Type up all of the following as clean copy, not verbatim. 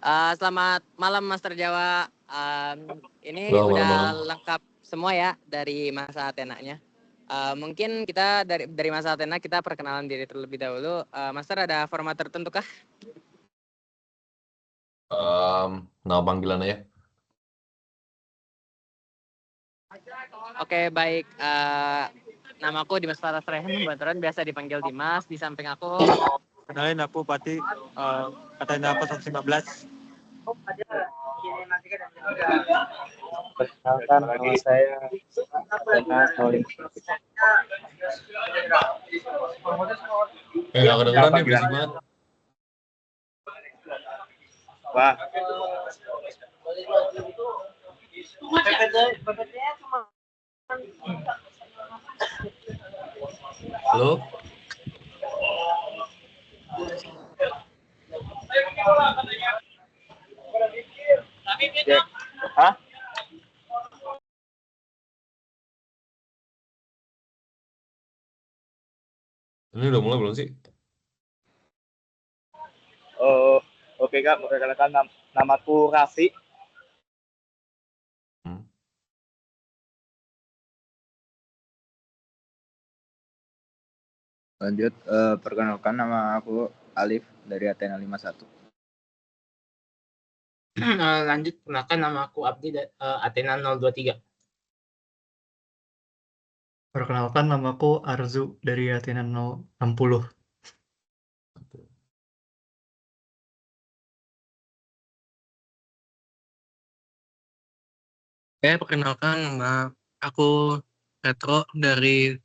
Selamat malam Master Jawa. Ini Halo, udah malam-malam. lengkap semua ya dari masa Athena-nya. Mungkin kita dari masa Athena kita perkenalan diri terlebih dahulu. Master ada format tertentu kah? Nama panggilan aja. Oke, baik. Namaku Dimas Faras Rehan Bantaran, biasa dipanggil Dimas. Di samping aku Kenalin aku Pati, Athena 015. Perkenalkan, nama saya Athena 05. Nggak kedengeran nih, berisik banget. Wah, Halo? Jack. Hah? Ini udah mulai belum sih? Oh, oke Kak, perkenalkan namaku Raffi. Lanjut, perkenalkan nama aku Alif dari Athena 51. Lanjut, kenalkan nama aku Abdi Athena 023. Perkenalkan, namaku Arzu dari Athena 060. Perkenalkan, nama aku Petro dari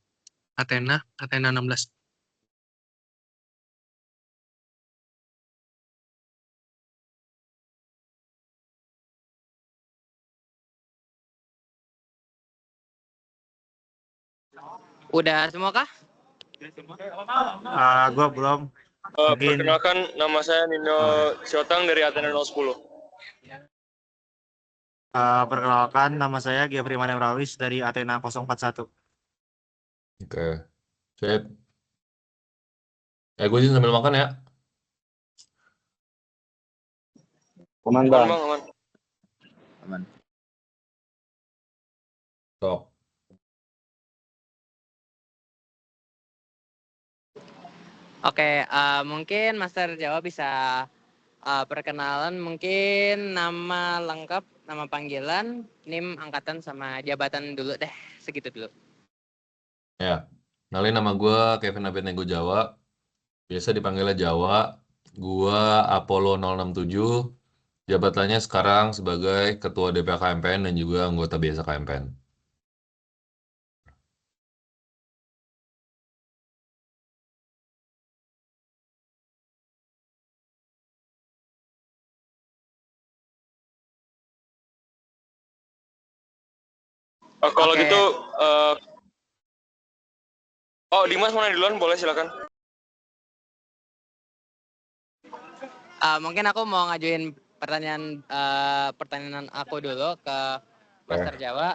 Athena 16. udah semua kah? Gue belum. Perkenalkan, nama saya Nino Siotang dari Athena 010. Perkenalkan, nama saya Giafri Manem Rawis dari Athena 041. Oke. Sip. Gue sih sambil makan ya. Aman, Aman, Bang. Bang, aman. Aman. Sok. Oke, mungkin Master Jawa bisa perkenalan, mungkin nama lengkap, nama panggilan, NIM, angkatan, sama jabatan dulu deh, segitu dulu. Ya. Kenalin, nama gue Kevin Abednego Jawa. Biasa dipanggilnya Jawa. Gue Apollo 067. Jabatannya sekarang sebagai Ketua DPA KMPN dan juga anggota biasa KMPN. Kalau Oke. gitu, Dimas mau nanya duluan, boleh silakan. Mungkin aku mau ngajuin pertanyaan aku dulu ke Master Jawa.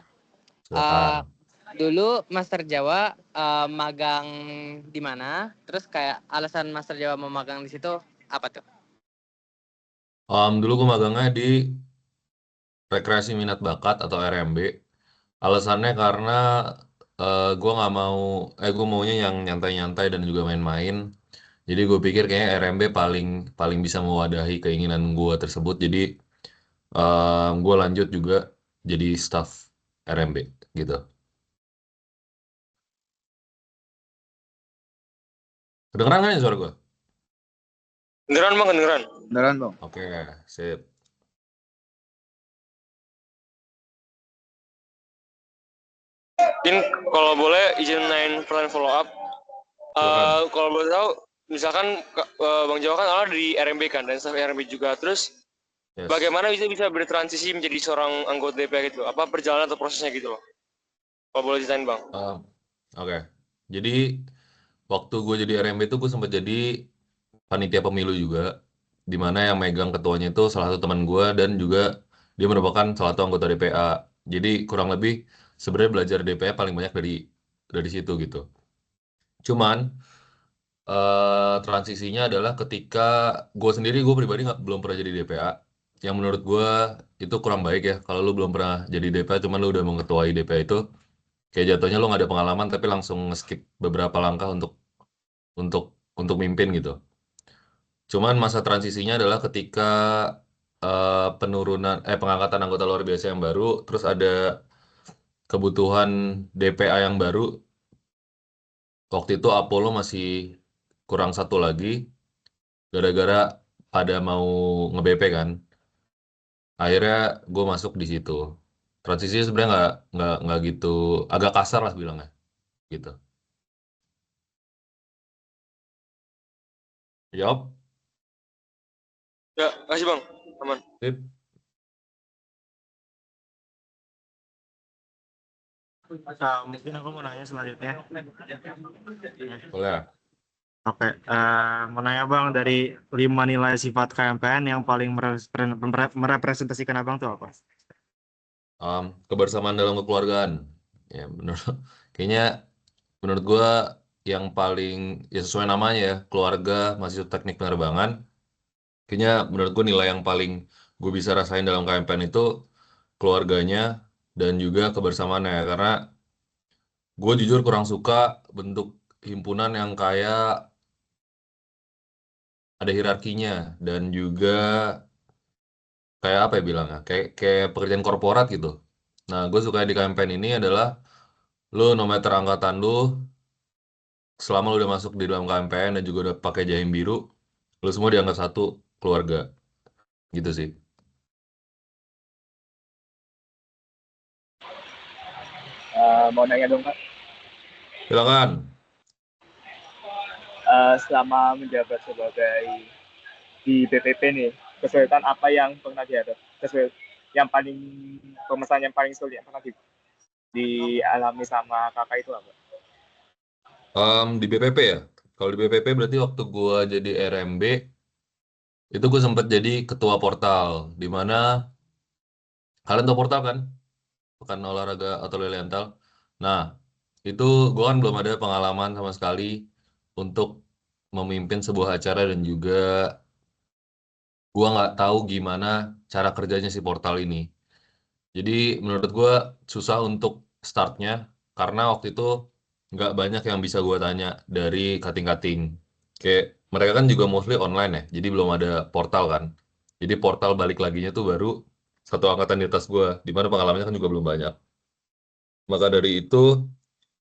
Silakan. Dulu Master Jawa magang di mana? Terus kayak alasan Master Jawa mau magang di situ apa tuh? Dulu gue magangnya di Rekreasi Minat Bakat atau RMB. Alasannya karena gue nggak mau, gue maunya yang nyantai-nyantai dan juga main-main. Jadi gue pikir kayaknya RMB paling bisa mewadahi keinginan gue tersebut. Jadi gue lanjut juga jadi staff RMB gitu. Kedengeran kan ya suara gue? Kedengeran, Bang, kedengeran. Beneran, Bang? Oke, sip. Mungkin kalau boleh izin nanyain pertanyaan follow up. Kalau boleh tahu, misalkan Bang Jawa kan awalnya di RMB kan, dan staff RMB juga. Terus Yes. bagaimana bisa bertransisi menjadi seorang anggota DPA gitu? Apa perjalanan atau prosesnya gitu loh? Kalau boleh ceritain, Bang. Oke. Jadi waktu gue jadi RMB itu gue sempat jadi panitia pemilu juga, di mana yang megang ketuanya itu salah satu teman gue dan juga dia merupakan salah satu anggota DPA. Jadi kurang lebih sebenarnya belajar DPA paling banyak dari situ gitu. Cuman transisinya adalah ketika gue sendiri, gue pribadi belum pernah jadi DPA. yang menurut gue itu kurang baik ya. Kalau lu belum pernah jadi DPA, cuman lu udah mengetuai DPA itu, kayak jatuhnya lu nggak ada pengalaman tapi langsung skip beberapa langkah untuk untuk mimpin gitu. Cuman masa transisinya adalah ketika pengangkatan anggota luar biasa yang baru, terus ada kebutuhan DPA yang baru. Waktu itu Apollo masih kurang satu lagi, gara-gara pada mau nge-BP kan. Akhirnya gue masuk di situ. Transisi sebenarnya nggak gitu, agak kasar lah bilangnya, gitu. Jawab, Ya, kasih Bang. Aman. Sip. Mungkin aku mau nanya selanjutnya. Boleh. Oke, mau nanya Bang, dari 5 nilai sifat KMPN yang paling merepresentasikan Abang tuh apa? Kebersamaan dalam kekeluargaan. Ya, kayaknya menurut gue yang paling, ya sesuai namanya ya, keluarga mahasiswa teknik penerbangan. Kayaknya menurut gue nilai yang paling gue bisa rasain dalam KMPN itu keluarganya dan juga kebersamaannya. Karena gue jujur kurang suka bentuk himpunan yang kayak ada hierarkinya dan juga kayak apa ya bilangnya, kayak pekerjaan korporat gitu. Nah, gue suka di KMPN ini adalah lu no matter angkatan lu, selama lu udah masuk di dalam KMPN dan juga udah pakai jahim biru, lu semua dianggap satu keluarga. Gitu sih. Mau nanya dong Kak, Silakan. selama menjabat sebagai di BPP nih, kesulitan apa yang pernah dihadapi? Yang paling permasalahan yang paling sulit yang pernah dialami sama kakak itu apa? Di BPP ya. Kalau di BPP berarti waktu gua jadi RMB, itu gue sempat jadi ketua portal, di mana kalian tahu portal kan? Pekan olahraga atau Lilienthal. Nah, itu gue kan belum ada pengalaman sama sekali untuk memimpin sebuah acara dan juga gue nggak tahu gimana cara kerjanya si portal ini. Jadi menurut gue susah untuk startnya karena waktu itu nggak banyak yang bisa gue tanya dari kating-kating. Kayak mereka kan juga mostly online ya, jadi belum ada portal kan. Jadi portal balik laginya tuh baru satu angkatan di atas gue, di mana pengalamannya kan juga belum banyak. Maka dari itu,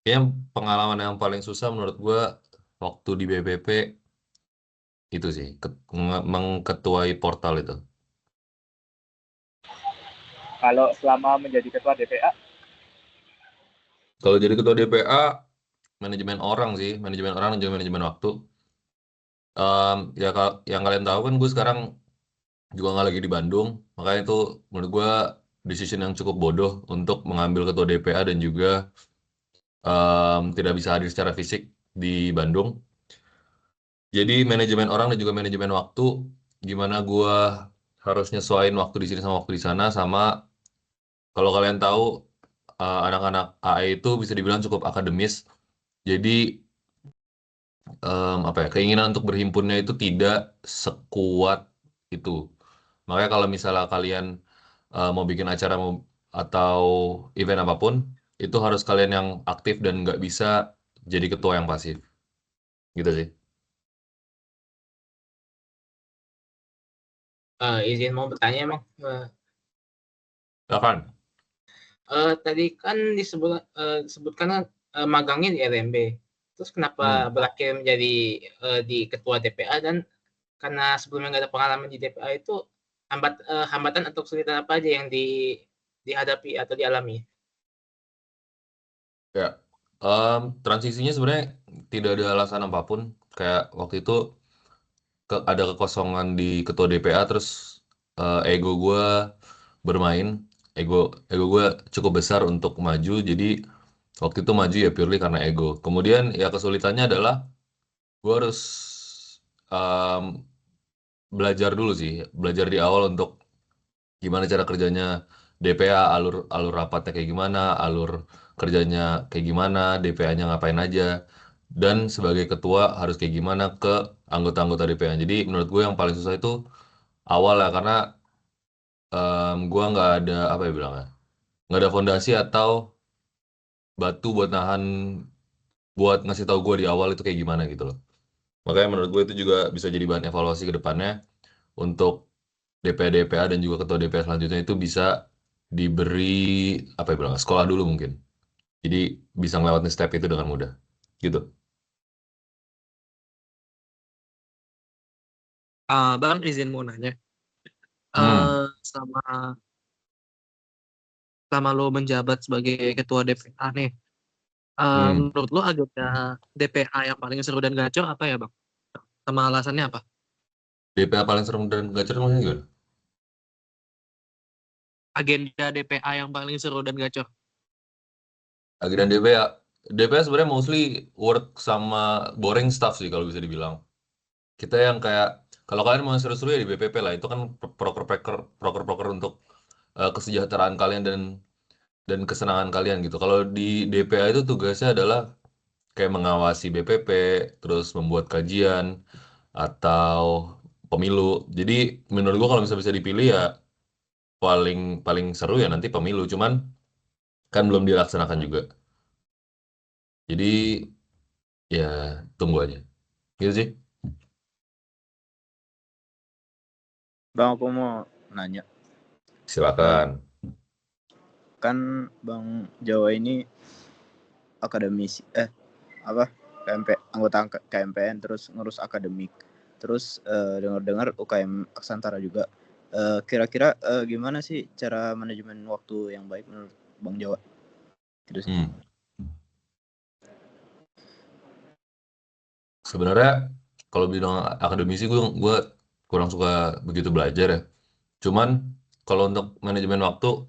kayaknya pengalaman yang paling susah menurut gue waktu di BPP itu sih, mengketuai portal itu. Kalau selama menjadi ketua DPA, Kalau jadi ketua DPA, manajemen orang sih, manajemen orang dan juga manajemen waktu. Ya yang kalian tahu kan gue sekarang juga nggak lagi di Bandung, makanya itu menurut gue decision yang cukup bodoh untuk mengambil ketua DPA dan juga tidak bisa hadir secara fisik di Bandung. Jadi manajemen orang dan juga manajemen waktu, gimana gue harus nyesuaiin waktu di sini sama waktu di sana, sama kalau kalian tahu anak-anak AE itu bisa dibilang cukup akademis, jadi apa ya, keinginan untuk berhimpunnya itu tidak sekuat itu. Makanya kalau misalnya kalian mau bikin acara atau event apapun, itu harus kalian yang aktif dan nggak bisa jadi ketua yang pasif. Gitu sih. Izin mau bertanya Bang. Silakan. Tadi kan disebutkan magangnya di RMB. Terus kenapa berakhir menjadi di ketua DPA, dan karena sebelumnya nggak ada pengalaman di DPA itu hambatan atau kesulitan apa aja yang dihadapi atau dialami? Ya, transisinya sebenarnya tidak ada alasan apapun. Kayak waktu itu ada kekosongan di ketua DPA, terus ego gue bermain, ego gue cukup besar untuk maju. Jadi waktu itu maju ya purely karena ego. Kemudian ya kesulitannya adalah gue harus em, belajar dulu sih, belajar di awal untuk gimana cara kerjanya DPA, alur rapatnya kayak gimana, alur kerjanya kayak gimana, DPA-nya ngapain aja, dan sebagai ketua harus kayak gimana ke anggota-anggota DPA. Jadi menurut gue yang paling susah itu awal ya, karena Gua nggak ada apa ya bilangnya, nggak ada fondasi atau batu buat ngasih tahu gue di awal itu kayak gimana gitu loh. Makanya menurut gue itu juga bisa jadi bahan evaluasi ke depannya untuk DPA DPA dan juga ketua DPA selanjutnya itu bisa diberi apa ya bilang sekolah dulu mungkin. Jadi bisa ngelewatin step itu dengan mudah. Gitu. Bang izin mau nanya. Hmm. Sama selama lo menjabat sebagai ketua DPA nih, menurut lo agenda DPA yang paling seru dan gacor apa ya bang? Sama alasannya apa? DPA paling serem dan gacor maksudnya gimana? Agenda DPA yang paling seru dan gacor. Agenda DPA sebenarnya mostly work sama boring stuff sih kalau bisa dibilang. Kita yang kayak kalau kalian mau seru-seru ya di BPP lah, itu kan proker-proker untuk kesejahteraan kalian dan kesenangan kalian gitu. Kalau di DPA itu tugasnya adalah kayak mengawasi BPP, terus membuat kajian atau pemilu. Jadi menurut gua kalau bisa dipilih ya paling paling seru ya nanti pemilu, cuman kan belum dilaksanakan juga. Jadi ya tunggu aja. Gitu sih. Bang, aku mau nanya. Silakan. Kan Bang Jawa ini akademisi anggota KMPN terus ngurus akademik. Terus dengar-dengar UKM Aksantara juga. Kira-kira gimana sih cara manajemen waktu yang baik menurut Bang Jawa? Gitu sih. Sebenarnya kalau bilang akademisi gue kurang suka begitu belajar ya. Cuman kalau untuk manajemen waktu,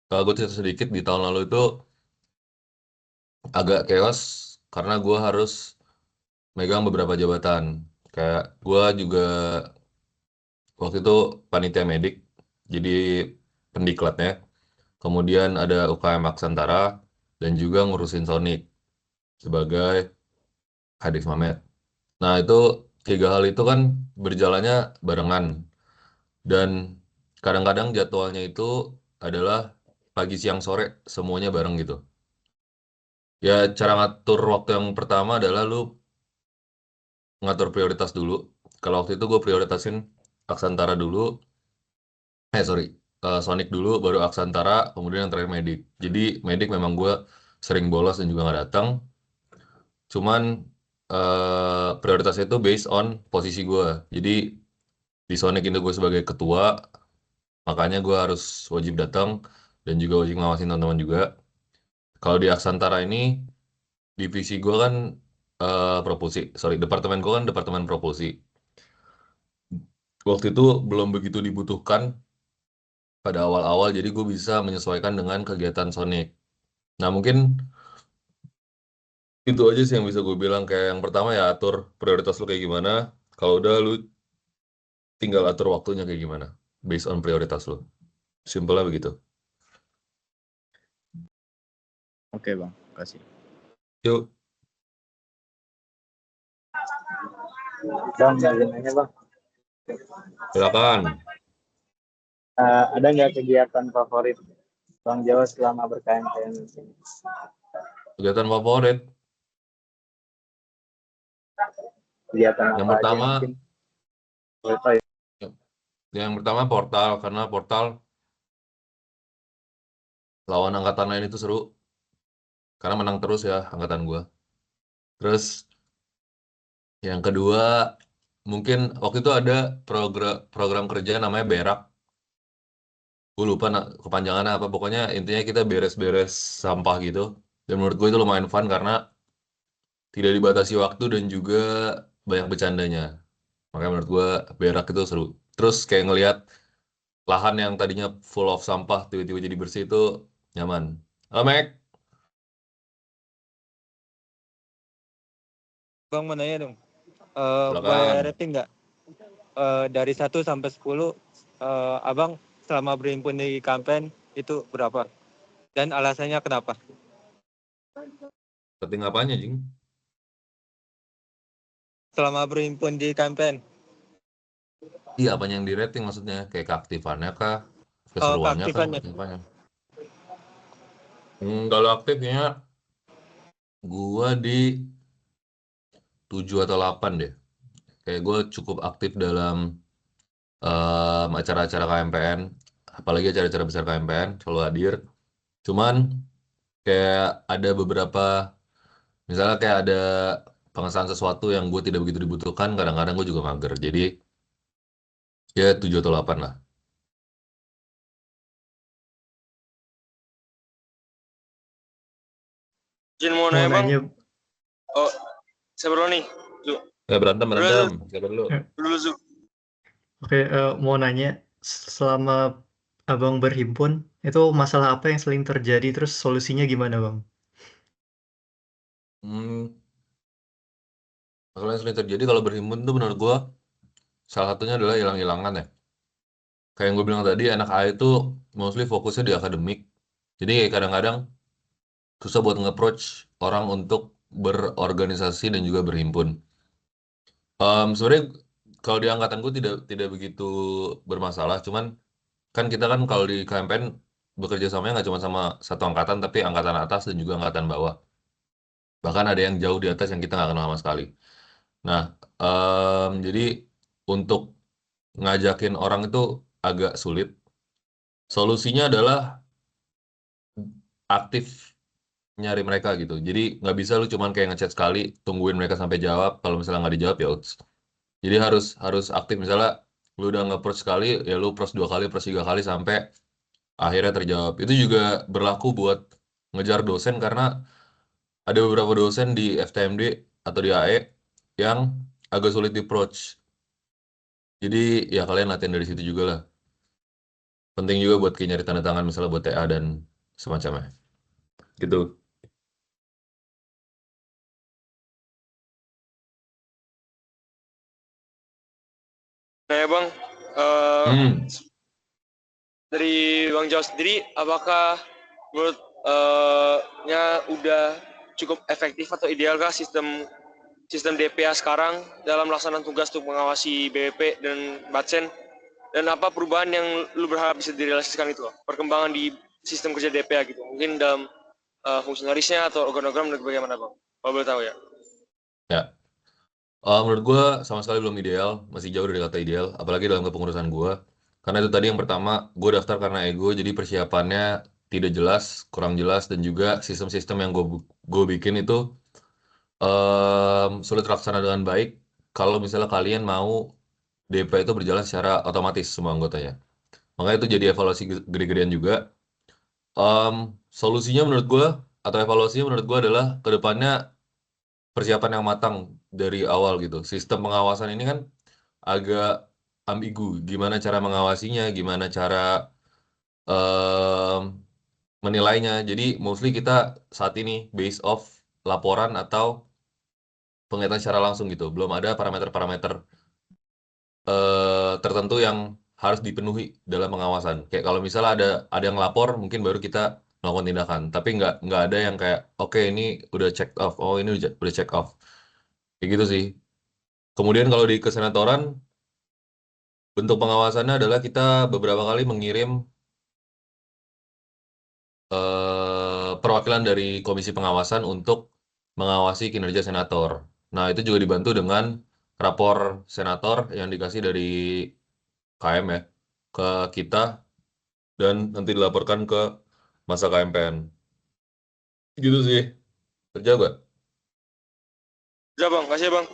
kalau gue cerita sedikit di tahun lalu itu agak chaos karena gue harus megang beberapa jabatan. Kayak gue juga waktu itu panitia medik, jadi pendiklatnya. Kemudian ada UKM Aksantara dan juga ngurusin Sonic sebagai Kadif Mamet. Nah itu tiga hal itu kan berjalannya barengan dan kadang-kadang jadwalnya itu adalah pagi siang sore semuanya bareng gitu. Ya cara ngatur waktu yang pertama adalah lu ngatur prioritas dulu. Kalau waktu itu gue prioritasin Aksantara dulu, sorry, Sonic dulu, baru Aksantara, kemudian yang terakhir Medik. Jadi Medik memang gue sering bolos dan juga nggak datang. Cuman prioritasnya itu based on posisi gue. Jadi di Sonic itu gue sebagai ketua, makanya gue harus wajib datang dan juga wajib ngawasin teman-teman juga. Kalau di Aksantara ini, divisi gue kan departemen gue kan departemen propulsi. Waktu itu belum begitu dibutuhkan pada awal-awal, jadi gue bisa menyesuaikan dengan kegiatan Sonic. Nah mungkin itu aja sih yang bisa gue bilang. Kayak yang pertama ya atur prioritas lu kayak gimana. Kalau udah lu tinggal atur waktunya kayak gimana. Based on prioritas lu. Simpelnya begitu. Oke Bang, kasih. Yuk. Bang, nanya bang. Silakan. Ada nggak kegiatan favorit Bang Jawa selama berKMPN? Kegiatan favorit? Kegiatan yang apa pertama, aja mungkin? yang pertama portal, karena portal lawan angkatan lain itu seru. Karena menang terus ya angkatan gue. Terus yang kedua, mungkin waktu itu ada program kerja namanya Berak. Gue lupa kepanjangannya apa. Pokoknya intinya kita beres-beres sampah gitu. Dan menurut gue itu lumayan fun karena tidak dibatasi waktu dan juga banyak bercandanya. Makanya menurut gue Berak itu seru. Terus kayak ngelihat lahan yang tadinya full of sampah tiba-tiba jadi bersih itu nyaman. Halo, Mek. Bang mau nanya dong, Silakan. boleh rating nggak? Dari 1 sampai 10, abang selama berhimpun di campaign itu berapa? Dan alasannya kenapa? Rating apanya, Jing? Selama berhimpun di campaign. Iya, apanya yang di rating maksudnya? Kayak keaktifannya kah? keseruannya kan keaktifannya. apanya. Kalau aktifnya gua di 7 atau 8 deh. Kayak gue cukup aktif dalam acara-acara KMPN, apalagi acara-acara besar KMPN selalu hadir. Cuman kayak ada beberapa, misalnya kayak ada pengesahan sesuatu yang gue tidak begitu dibutuhkan, kadang-kadang gue juga mager. Jadi ya 7 atau 8 lah. Izin mau Mau nanya bang. nanya, Oh, siapa dulu nih? Zu. Berantem. Siapa dulu? Dulu Zu. oke, mau nanya, selama abang berhimpun, itu masalah apa yang sering terjadi, terus solusinya gimana bang? Masalah yang sering terjadi kalau berhimpun tuh menurut gue salah satunya adalah hilang-hilangan ya. Kayak yang gue bilang tadi, anak A itu mostly fokusnya di akademik. Jadi kayak kadang-kadang susah buat nge-approach orang untuk berorganisasi dan juga berhimpun. Sebenarnya kalau di angkatan gue tidak begitu bermasalah, cuman kan kita kan kalau di KMPN bekerja samanya nggak cuma sama satu angkatan, tapi angkatan atas dan juga angkatan bawah. Bahkan ada yang jauh di atas yang kita nggak kenal sama sekali. Nah, jadi untuk ngajakin orang itu agak sulit. Solusinya adalah aktif nyari mereka gitu. Jadi nggak bisa lu cuman kayak ngechat sekali, tungguin mereka sampai jawab. Kalau misalnya nggak dijawab ya uts. Jadi harus aktif. Misalnya lu udah nge-approach sekali, ya lu approach 2 kali, approach 3 kali sampai akhirnya terjawab. Itu juga berlaku buat ngejar dosen karena ada beberapa dosen di FTMD atau di AE yang agak sulit di approach. Jadi ya kalian latihan dari situ juga lah. Penting juga buat kayak nyari tanda tangan misalnya buat TA dan semacamnya. Gitu. Nah ya bang, dari Bang Jawa sendiri, apakah menurut nya udah cukup efektif atau idealkah sistem DPA sekarang dalam melaksanakan tugas untuk mengawasi BPP dan Batsen, dan apa perubahan yang lu berharap bisa direalisasikan itu, perkembangan di sistem kerja DPA gitu, mungkin dalam fungsionarisnya atau organogram dan bagaimana bang, kalau boleh tahu ya. Ya. Menurut gue sama sekali belum ideal, masih jauh dari kata ideal, apalagi dalam kepengurusan gue. Karena itu tadi yang pertama, gue daftar karena ego, jadi persiapannya tidak jelas, kurang jelas, dan juga sistem-sistem yang gue bikin itu sulit terlaksana dengan baik kalau misalnya kalian mau DP itu berjalan secara otomatis semua anggotanya. Makanya itu jadi evaluasi gede-gedean juga. Solusinya menurut gue, atau evaluasinya menurut gue adalah kedepannya persiapan yang matang dari awal gitu. Sistem pengawasan ini kan agak ambigu. Gimana cara mengawasinya, gimana cara menilainya. Jadi mostly kita saat ini based off laporan atau penglihatan secara langsung gitu. Belum ada parameter-parameter tertentu yang harus dipenuhi dalam pengawasan. Kayak kalau misalnya ada yang lapor, mungkin baru kita melakukan tindakan. Tapi nggak ada yang kayak, oke ini udah check off, oh ini udah check off. Kayak gitu sih. Kemudian kalau di kesenatoran, bentuk pengawasannya adalah kita beberapa kali mengirim perwakilan dari komisi pengawasan untuk mengawasi kinerja senator. Nah, itu juga dibantu dengan rapor senator yang dikasih dari KM ya ke kita dan nanti dilaporkan ke masa KMPN. Gitu sih. Terjawab gak? Ya bang, kasih bang.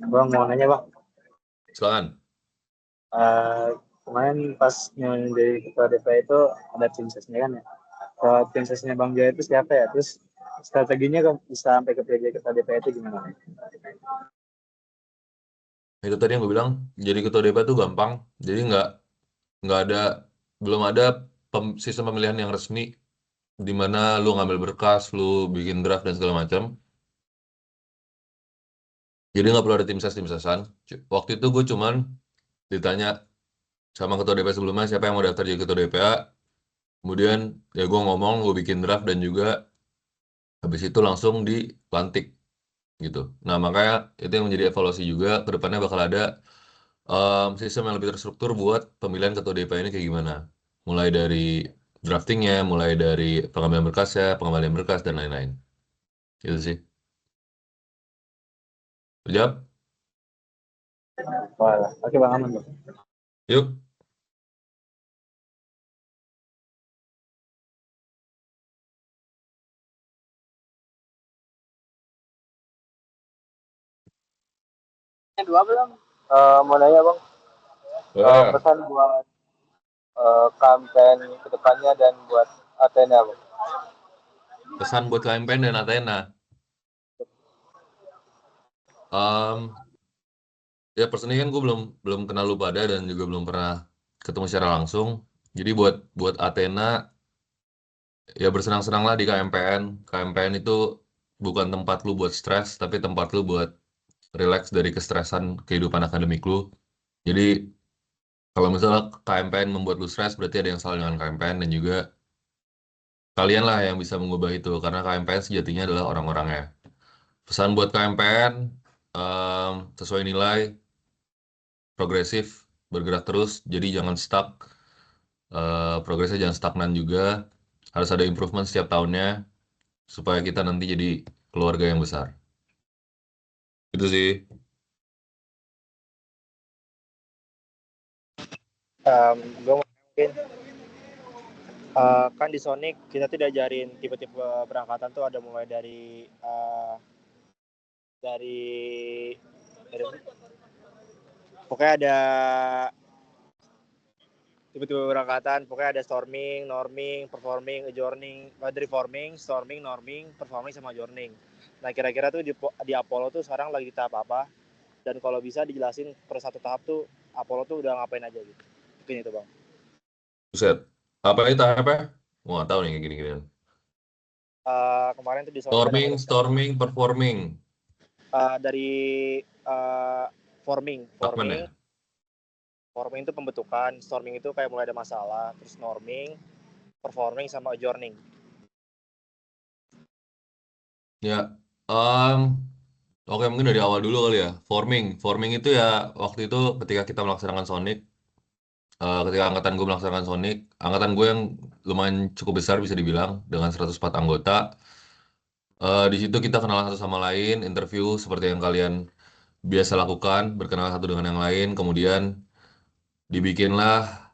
Bang mau nanya bang. Silakan. Kemarin pas jadi ketua DPA itu ada tim sesnya kan ya. Tim sesnya Bang Jaya itu siapa ya? Terus strateginya kan bisa sampai ke PJ ketua DPA itu gimana? Itu tadi yang gue bilang, jadi ketua DPA itu gampang. Jadi belum ada sistem pemilihan yang resmi di mana lu ngambil berkas, lu bikin draft dan segala macam. Jadi nggak perlu ada tim sesan. Waktu itu gue cuman ditanya sama ketua DPA sebelumnya siapa yang mau daftar jadi ketua DPA. Kemudian ya gue ngomong, gue bikin draft dan juga habis itu langsung dilantik gitu. Nah makanya itu yang menjadi evaluasi juga. Kedepannya bakal ada sistem yang lebih terstruktur buat pemilihan ketua DPA ini kayak gimana. Mulai dari draftingnya, mulai dari pengambilan berkasnya, pengembalian berkas, dan lain-lain. Gitu sih. Jawab? Wah, oke Bang, aman Bang. Yuk. Dua belum? Mau nanya Bang, Boleh. pesan buat kampanye kedepannya dan buat Athena Bang. Pesan buat KMPN dan Athena. Ya personally kan gue belum kenal lu pada dan juga belum pernah ketemu secara langsung. Jadi buat Athena ya bersenang-senanglah di KMPN. KMPN itu bukan tempat lu buat stres, tapi tempat lu buat relax dari kestresan kehidupan akademik lu. Jadi kalau misalnya KMPN membuat lu stres, berarti ada yang salah dengan KMPN dan juga kalian lah yang bisa mengubah itu karena KMPN sejatinya adalah orang-orangnya. Pesan buat KMPN sesuai nilai, progresif, bergerak terus, jadi jangan stuck. Progresnya jangan stagnan juga, harus ada improvement setiap tahunnya supaya kita nanti jadi keluarga yang besar. Itu sih. Gue mungkin kan di Sonic kita tuh diajarin tipe-tipe berangkatan tuh ada mulai dari pokoknya ada tipe-tipe berangkatan, pokoknya ada storming, norming, performing, adjourning, dari forming, storming, norming, performing sama adjourning. Nah kira-kira tuh di Apollo tuh sekarang lagi di tahap apa? Dan kalau bisa dijelasin per satu tahap tuh Apollo tuh udah ngapain aja gitu. Mungkin itu Bang. Buset. Apa itu tahapnya? Gue nggak tahu nih kayak gini-gini. Kemarin tuh di Sonic Storming, performing. Dari forming itu pembentukan, storming itu kayak mulai ada masalah, terus norming, performing sama adjourning. Ya, oke mungkin dari awal dulu kali ya. Forming itu ya waktu itu ketika kita melaksanakan Sonic, ketika angkatan gue melaksanakan Sonic, angkatan gue yang lumayan cukup besar bisa dibilang dengan 104 anggota. Di situ kita kenal satu sama lain, interview seperti yang kalian biasa lakukan, berkenalan satu dengan yang lain, kemudian dibikinlah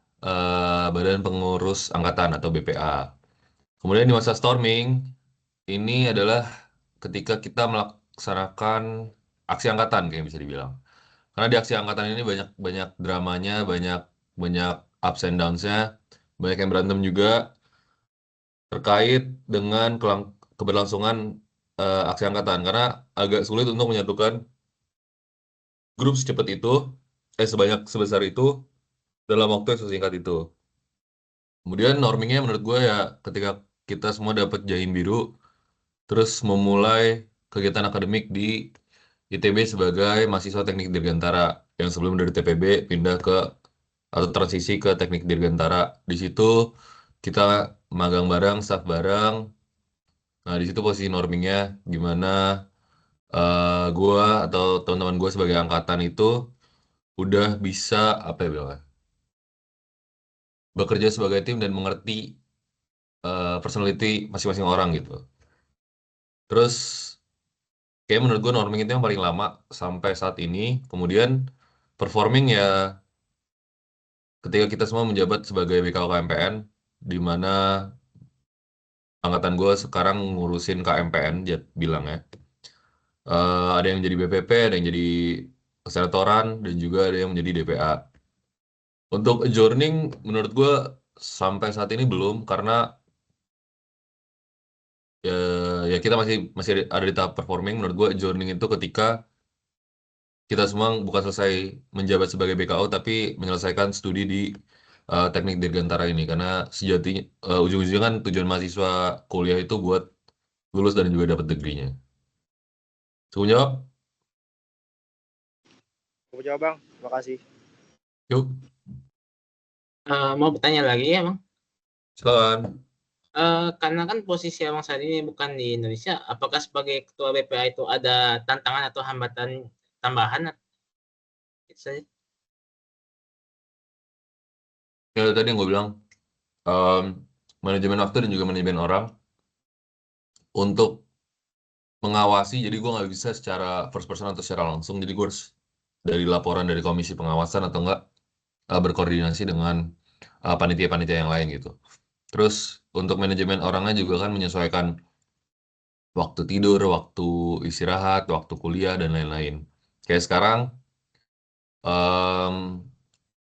Badan Pengurus Angkatan atau BPA. Kemudian di masa storming, ini adalah ketika kita melaksanakan aksi angkatan kayak bisa dibilang. Karena di aksi angkatan ini banyak banyak dramanya, banyak banyak ups and downs-nya, banyak yang berantem juga terkait dengan keberlangsungan aksi angkatan. Karena agak sulit untuk menyatukan grup secepat itu, sebanyak sebesar itu dalam waktu yang sesingkat itu. Kemudian normingnya menurut gue ya ketika kita semua dapat jahin biru, terus memulai kegiatan akademik di ITB sebagai mahasiswa teknik dirgantara yang sebelum dari TPB pindah ke atau transisi ke teknik dirgantara. Di situ kita magang bareng, staff bareng. Nah di situ posisi normingnya gimana gue atau teman-teman gue sebagai angkatan itu udah bisa apa ya bilangnya, bekerja sebagai tim dan mengerti personality masing-masing orang gitu. Terus kayak menurut gue norming itu yang paling lama sampai saat ini. Kemudian performing ya ketika kita semua menjabat sebagai BKO KMPN, di mana angkatan gue sekarang ngurusin KMPN, bilang ya. Ada yang jadi BPP, ada yang jadi senatoran, dan juga ada yang menjadi DPA. Untuk adjourning, menurut gue sampai saat ini belum, karena ya kita masih ada di tahap performing. Menurut gue adjourning itu ketika kita semua bukan selesai menjabat sebagai BKO, tapi menyelesaikan studi di teknik dirgantara ini. Karena sejatinya, ujung-ujungnya kan tujuan mahasiswa kuliah itu buat lulus dan juga dapat degree-nya. Cukup jawab? Aku jawab Bang, terima kasih. Yuk. Mau bertanya lagi ya Bang? Silakan. Karena kan posisi Abang saat ini bukan di Indonesia, apakah sebagai ketua BPA itu ada tantangan atau hambatan tambahan? Itu saja. Ya tadi yang gue bilang, manajemen waktu dan juga manajemen orang untuk mengawasi. Jadi gue nggak bisa secara first person atau secara langsung. Jadi gue harus dari laporan dari komisi pengawasan atau enggak berkoordinasi dengan panitia-panitia yang lain gitu. Terus untuk manajemen orangnya juga kan menyesuaikan waktu tidur, waktu istirahat, waktu kuliah, dan lain-lain. Kayak sekarang, em,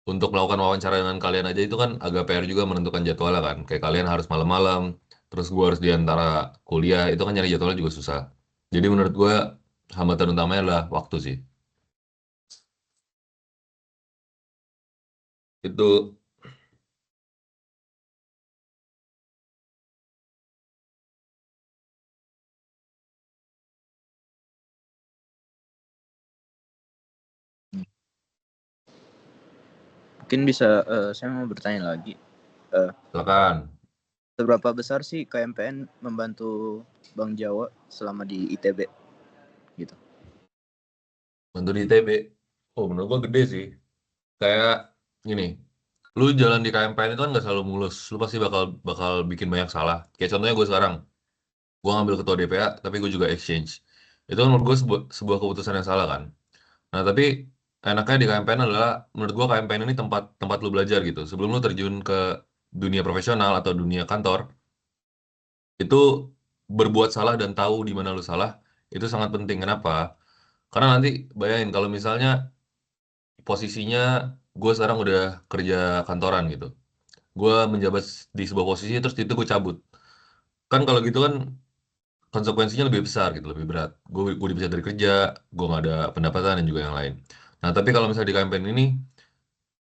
untuk melakukan wawancara dengan kalian aja itu kan agak PR juga menentukan jadwalnya kan. Kayak kalian harus malam-malam, terus gue harus di antara kuliah, itu kan nyari jadwalnya juga susah. Jadi menurut gue hambatan utamanya adalah waktu sih. Itu Mungkin bisa saya mau bertanya lagi. silakan. Seberapa besar sih KMPN membantu Bang Jawa selama di ITB gitu? Bantu di ITB. Oh, menurut gue gede sih. Kayak gini, lu jalan di KMPN itu kan nggak selalu mulus. Lu pasti bakal bakal bikin banyak salah. Kayak contohnya gue sekarang, gue ngambil ketua DPA, tapi gue juga exchange. Itu kan menurut gue sebuah keputusan yang salah kan. Nah, tapi enaknya di KMPN adalah, menurut gue KMPN ini tempat tempat lu belajar gitu. Sebelum lu terjun ke dunia profesional atau dunia kantor, itu berbuat salah dan tahu di mana lu salah, itu sangat penting. Kenapa? Karena nanti bayangin kalau misalnya posisinya gue sekarang udah kerja kantoran gitu. Gue menjabat di sebuah posisi terus itu gue cabut. Kan kalau gitu kan konsekuensinya lebih besar gitu, lebih berat. Gue dipecat dari kerja, gue nggak ada pendapatan dan juga yang lain. Nah, tapi kalau misalnya di campaign ini,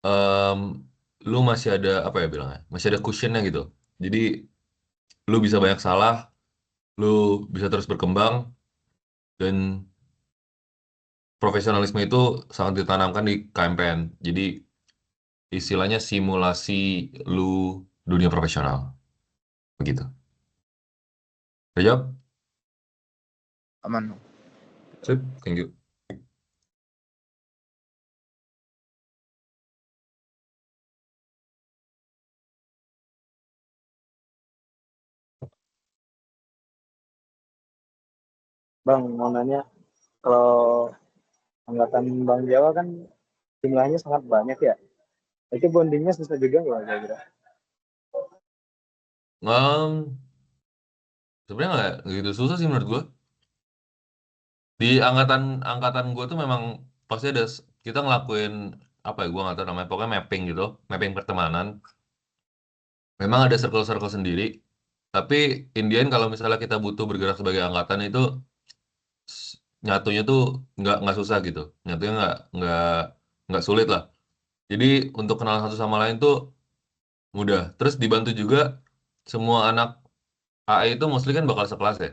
em, lu masih ada apa ya bilangnya? Masih ada cushionnya gitu. Jadi lu bisa banyak salah, lu bisa terus berkembang, dan profesionalisme itu sangat ditanamkan di KMPN. Jadi istilahnya simulasi lu dunia profesional. Begitu. Udah jawab? Aman. Sip, thank you. Bang, mau nanya, kalau angkatan Bang Jawa kan jumlahnya sangat banyak ya. Itu bondingnya susah juga nggak kira-kira? Sebenarnya nggak gitu susah sih menurut gue. Di angkatan angkatan gue tuh memang pasti ada kita ngelakuin apa ya, gue nggak tahu namanya, pokoknya mapping gitu, mapping pertemanan. Memang ada circle-circle sendiri, tapi in the end kalau misalnya kita butuh bergerak sebagai angkatan itu nyatunya tuh nggak susah gitu, nyatunya nggak sulit lah. Jadi untuk kenal satu sama lain tuh mudah. Terus dibantu juga semua anak AI itu mostly kan bakal sekelas ya.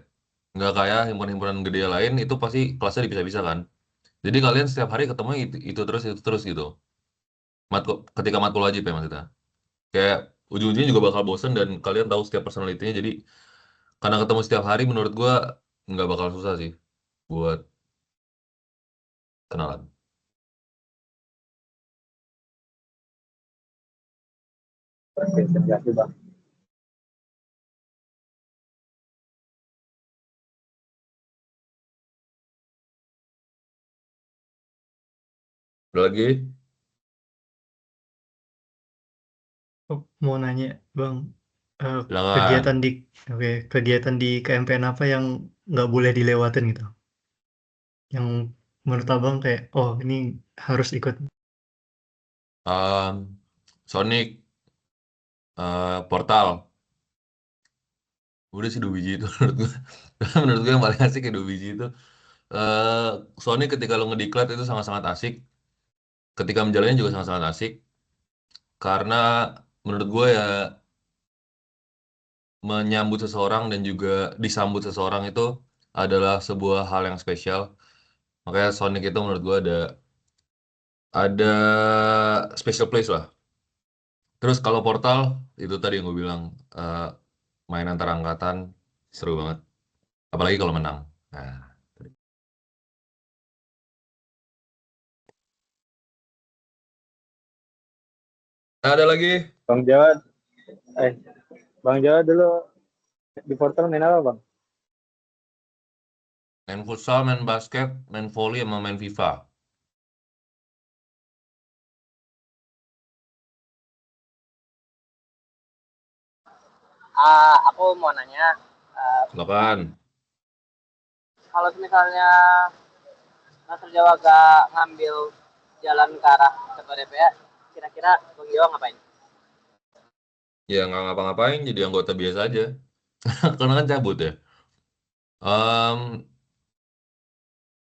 Nggak kayak himpunan-himpunan gede lain itu pasti kelasnya dipisah-pisah kan. Jadi kalian setiap hari ketemu itu terus gitu. Ketika matkul wajib ya maksudnya. Kayak ujung-ujungnya juga bakal bosen dan kalian tahu setiap personalitinya. Jadi karena ketemu setiap hari menurut gua nggak bakal susah sih buat kenalan. Oke, terima kasih Bang. Ada lagi? Oh, mau nanya, Bang, Silakan. kegiatan di KMPN apa yang nggak boleh dilewatin gitu? Yang menurut Abang kayak, oh ini harus ikut. Sonic, Portal. Udah sih 2 biji itu menurut gue. Menurut gue yang paling asik ya 2 biji itu. eh Sonic ketika lo ngediklat itu sangat-sangat asik. Ketika menjalannya juga sangat-sangat asik. Karena menurut gue ya menyambut seseorang dan juga disambut seseorang itu adalah sebuah hal yang spesial. Makanya Sonic itu menurut gue ada special place lah. Terus kalau Portal itu tadi yang gue bilang, eh, main antar angkatan seru banget. Apalagi kalau menang. Nah, ada lagi? Bang Jawa, Bang Jawa dulu di Portal main apa Bang? Main futsal, main basket, main volley, sama main FIFA. Aku mau nanya, Silakan. kalau misalnya Master Jawa gak ngambil jalan ke arah ketua DPA, kira-kira Bang Jawa ngapain? Ya nggak ngapa-ngapain, jadi anggota biasa aja. Karena kan cabut ya. Em,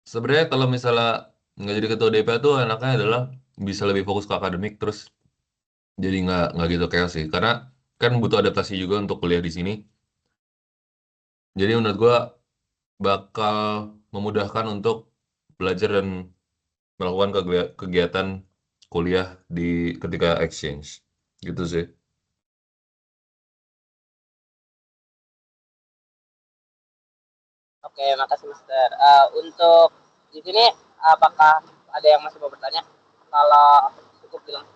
Sebenarnya kalau misalnya nggak jadi ketua DPA tuh enaknya adalah bisa lebih fokus ke akademik, terus jadi nggak gitu chaos sih. Karena kan butuh adaptasi juga untuk kuliah di sini. Jadi menurut gua bakal memudahkan untuk belajar dan melakukan kegiatan kuliah di ketika exchange. Gitu sih. Oke, makasih Master. Untuk di sini apakah ada yang masih mau bertanya? Kalau cukup bilang.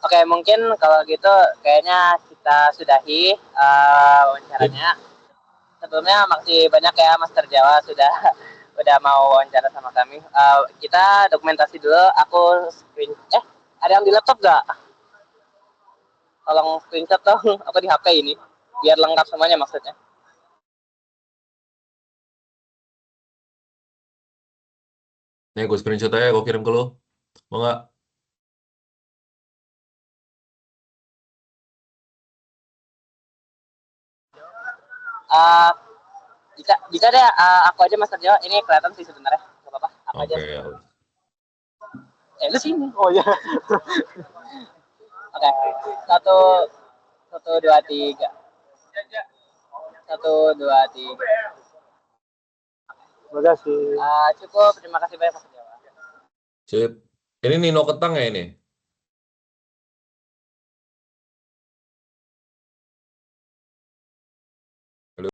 Oke, mungkin kalau gitu kayaknya kita sudahi wawancaranya. Sebelumnya makasih banyak ya Master Jawa udah mau wawancara sama kami. Kita dokumentasi dulu. Aku screen. Ada yang di laptop nggak? Tolong screenshot dong. Aku di HP ini biar lengkap semuanya maksudnya. Nih gue screenshot aja, gue kirim ke lo. Mau nggak? Bisa deh. Aku aja Master Jawa. Ini kelihatan sih sebenarnya. Gak apa-apa. Aku aja. Oke, ya udah. Lu sini. Oh ya. Oke. Satu, dua, tiga. 1, 2, 3. Terima kasih. Cukup. Terima kasih banyak Master Jawa. Sip. Ini Nino Ketang ya ini?